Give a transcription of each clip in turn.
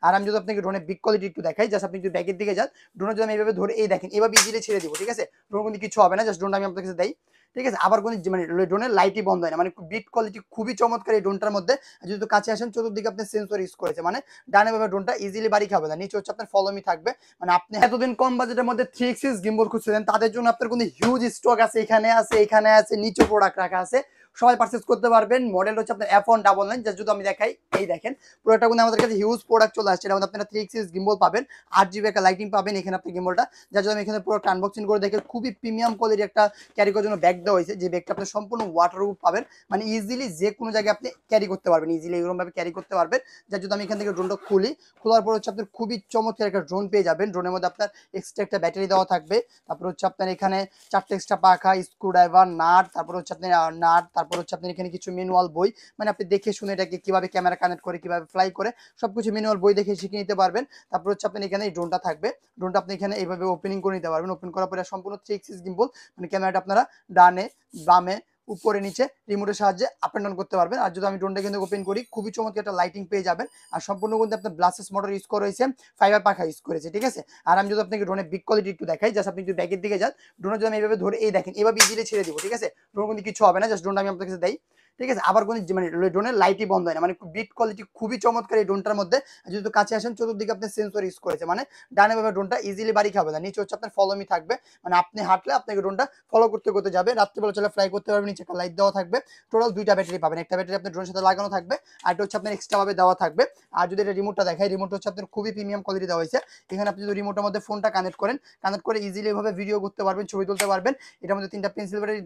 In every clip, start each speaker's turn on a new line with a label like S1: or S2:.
S1: আর আমি যদি আপনাকে ড্রোনের বিগ কোয়ালিটি একটু দেখাই, জাস্ট আপনি যদি ব্যাকের দিকে যান, ড্রোন যদি আমি এইভাবে ধরে এই দেখেন এভাবে ইজিলি ছেড়ে দিব, ঠিক আছে? ড্রোন কিন্তু কিছু হবে না, জাস্ট ড্রোনটা আমি আপনার কাছে দেই, ঠিক আছে? আবার কোনো মানে ড্রোনের লাইটই বন্ধ হয় না, মানে বিট কোয়ালিটি খুবই চমৎকার এই ড্রোনটার মধ্যে। যদি কাছে আসেন, চতুর্দিকে আপনি সেন্সর ইউজ করেছে, মানে ডানে ভাবে ড্রোনটা ইজিলি বাড়ি খাবে না, নিচে হচ্ছে আপনার ফলো মি থাকবে। মানে আপনি এতদিন কম বাজেটের মধ্যে 3 এক্সিস গিম্বল খুঁজছিলেন, তাদের জন্য আপনার কোনো হিউজ স্টক আছে, এখানে আছে নিচে প্রোডাক্ট রাখা আছে, সবাই পারচেজ করতে পারবেন। মডেল হচ্ছে আপনার F199, জাস্ট যদি আমি দেখাই, এই দেখেন পুরোটা কিন্তু আমাদের কাছে হিউজ প্রোডাক্ট চলে আসছে। এর মধ্যে আপনারা 3 এক্সিস গিম্বল পাবেন, 8GB একটা লাইটিং পাবেন এখানে আপনি গিম্বলটা। যার জন্য আমি এখানে পুরো আনবক্সিং করে দেখে খুবই প্রিমিয়াম কোয়ালিটি একটা ক্যারি করার জন্য ব্যাগ দেওয়া হয়েছে, যে ব্যাগটা আপনি সম্পূর্ণ ওয়াটারপ্রুফ পাবেন, মানে ইজিলি যে কোনো জায়গায় আপনি ক্যারি করতে পারবেন, ইজিলি এরকম ভাবে ক্যারি করতে পারবেন। যার যদি আমি এখান থেকে ড্রোনটা খুলি, খোলার পর হচ্ছে আপনার খুবই চমৎকার একটা ড্রোন পেয়ে যাবেন। ড্রোনের মধ্যে আপনার এক্সট্রা একটা ব্যাটারি দেওয়া থাকবে, তারপর হচ্ছে আপনার এখানে 4টে এক্সট্রা পাখা, স্ক্রুড্রাইভার, নাট, তারপর হচ্ছে আপনার তারপর হচ্ছে আপনার এখানে কিছু ম্যানুয়াল বই, মানে আপনি দেখে শুনে এটাকে কিভাবে ক্যামেরা কানেক্ট করে, কিভাবে ফ্লাই করে, সবকিছু ম্যানুয়াল বই দেখে শিখে নিতে পারবেন। তারপর হচ্ছে আপনার এখানে এই ড্রোনটা থাকবে, ড্রোনটা আপনি এখানে এইভাবে ওপেনিং করে নিতে পারবেন। ওপেন করার পরে সম্পূর্ণ 3 এক্সিস গিম্বল, মানে ক্যামেরাটা আপনারা ডানে বামে উপরে নিচে রিমোটের সাহায্যে আপ এন্ড ডাউন করতে পারবেন। আর যদি আমি ড্রোনটা কিন্তু ওপেন করি, খুবই চমৎকার একটা লাইটিং পেয়ে যাবেন। আর সম্পূর্ণ কিন্তু আপনার ব্লাসেস মোটর ইউজ করা হয়েছে, ফাইবার পাখা ইউজ করেছে, ঠিক আছে? আর আমি যদি আপনাকে ড্রোনের বিগ কোয়ালিটি একটু দেখাই, জাস্ট আপনি যদি ব্যাকের দিকে যান, ড্রোনটা যদি আমি এইভাবে ধরে এই দেখেন এভাবে ইজিলি ছেড়ে দিব, ঠিক আছে? ড্রোন কিন্তু কিছু হবে না, জাস্ট ড্রোনটা আমি আপনার কাছে দেই, ঠিক আছে? আবার কোনো মানে ড্রোনের লাইটই বন্ধ হয় না, মানে বিট কোয়ালিটি খুবই চমৎকার এই ড্রোনটার মধ্যে। যদি কাছে আসেন, চতুর্দিকে আপনি সেন্সর ইউজ করেছে, মানে ডানে ভাবে ড্রোনটা ইজিলি বাড়ি খাবে না, নিচে হচ্ছে আপনার ফলো মি থাকবে, মানে আপনি হাঁটলে আপনাকে ড্রোনটা ফলো করতে করতে যাবে। রাত্রিবেলা চলে ফ্লাই করতে পারবেন, নিচে একটা লাইট দেওয়া থাকবে। টোটাল 2টা ব্যাটারি পাবেন, একটা ব্যাটারি আপনার ড্রোনের সাথে লাগানো থাকবে, আর এটা হচ্ছে আপনার এক্সট্রা ভাবে দেওয়া থাকবে। আর যদি এটা রিমোটটা দেখাই, রিমোট হচ্ছে আপনার খুবই প্রিমিয়াম কোয়ালিটি দেওয়া হয়েছে। এখানে আপনি যদি রিমোটের মধ্যে ফোনটা কানেক্ট করেন, কানেক্ট করে ইজিলি এভাবে ভিডিও করতে পারবেন, ছবি তুলতে পারবেন। এটার মধ্যে 3টা পেন্সিল ব্যাটারি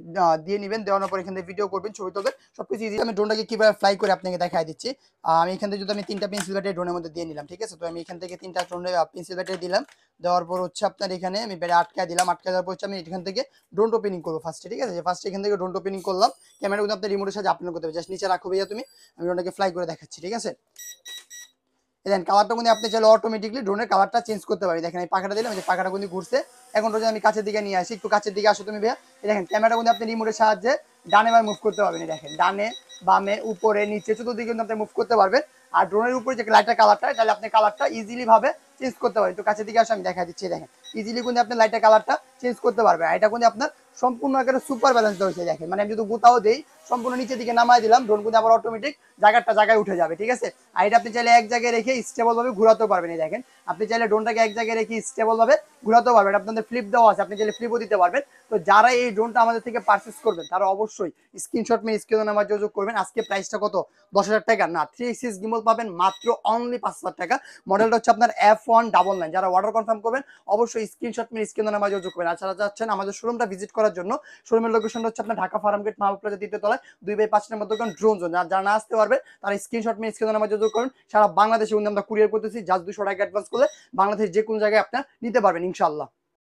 S1: দিয়ে নেবেন, দেওয়ানোর পর এখান থেকে ভিডিও করবেন, ছবি তুলবেন, সবকিছু ইজি। আমি ড্রোনটাকে কিভাবে ফ্লাই করে আপনাকে দেখাই দিচ্ছি। আমি এখান থেকে যদি আমি 3টা পেন্সিল ব্যাটারি ড্রোনের মধ্যে দিয়ে নিলাম, ঠিক আছে? তো আমি এখান থেকে 3টা ড্রোনের পেন্সিল ব্যাটারি দিলাম, দেওয়ার পর হচ্ছে আপনার এখানে আমি ব্যাটারি আটকা দিলাম, আটকা দেওয়ার পর হচ্ছে আমি এখান থেকে ড্রোন ওপেনিং করবো ফার্স্টে, ঠিক আছে? ফার্স্টে এখান থেকে ড্রোন ওপেনিং করলাম, ক্যামেরা কিন্তু আপনার রিমোটের সাথে আপলোড করতে হবে, জাস্ট নিচে রাখো ভাইয়া তুমি, আমি ড্রোনটাকে ফ্লাই করে দেখাচ্ছি, ঠিক আছে? দেন কালারটা কিন্তু আপনি চাইলে অটোমেটিকলি ড্রোনের কালারটা চেঞ্জ করতে পারি। দেখেন এই পাখাটা দিলাম, যে পাখাটা কিন্তু ঘুরছে। এখন যদি আমি কাছের দিকে নিয়ে আসি, একটু কাছের দিকে আসো তুমি ভাইয়া, দেখেন ক্যামেরাটা কিন্তু আপনি রিমোটের সাহায্যে ডানে বামে মুভ করতে পারবেন, দেখেন ডানে বামে উপরে নিচে চতুর্দিকে কিন্তু আপনি মুভ করতে পারবেন। আর ড্রোনের উপরে যে লাইটের কালারটা, তাহলে আপনি কালারটা ইজিলি ভাবে চেঞ্জ করতে পারেন। একটু কাছের দিকে আসো, আমি দেখা দিচ্ছি, দেখেন ইজিলি কিন্তু আপনি লাইটের কালারটা চেঞ্জ করতে পারবেন। আর এটা কিন্তু আপনার সম্পূর্ণ একটা সুপার ব্যালেন্স হয়েছে, দেখেন মানে আমি যদি গোটাও দেই, সম্পূর্ণ নিচের দিকে নামাই দিলাম, ড্রোন কিন্তু আবার অটোমেটিক জায়গায় উঠে যাবে, ঠিক আছে? আর এটা আপনি চাইলে এক জায়গায় রেখে স্টেবল ভাবে ঘোরাতেও পারবেন। এই দেখেন আপনি চাইলে ড্রোনটাকে এক জায়গায় রেখে স্টেবল ভাবে ঘোরাতেও পারবেন, আপনাদের ফ্লিপ দেওয়া আছে, আপনি চাইলে ফ্লিপও দিতে পারবেন। তো যারা এই ড্রোনটা আমাদের থেকে পারচেস করবেন, তারা অবশ্যই স্ক্রিনশট নিয়ে স্ক্রিনে নাম্বার যোগাযোগ করবেন। আজকে প্রাইসটা কত? 10,000 টাকা না, 3 এক্সিস গিম্বল পাবেন মাত্র অনলি 5,000 টাকা। মডেলটা হচ্ছে আপনার F199। যারা অর্ডার কনফার্ম করবেন, অবশ্যই স্ক্রিনশট নিয়ে স্ক্রিনে নাম্বার যোগাযোগ করবেন। আর যারা যাচ্ছেন আমাদের শোরুমটা ভিজিট করার জন্য, শোরুমের লোকেশনটা হচ্ছে আপনার ঢাকা ফার্মগেট মাহবুব প্লাজা 3য় তলায় 2/5 নম্বর দোকান ড্রোন জোন। যারা না আসতে পারবে, তারা স্ক্রিনশট নিয়ে স্ক্রিনে নাম্বার যোগাযোগ করুন। সারা বাংলাদেশে কিন্তু আমরা কুরিয়ার করতেছি, জাস্ট 200 টাকা অ্যাডভান্স করলে বাংলাদেশ যে কোনো জায়গায় আপনার নিতে পারবেন ইনশাআল্লাহ।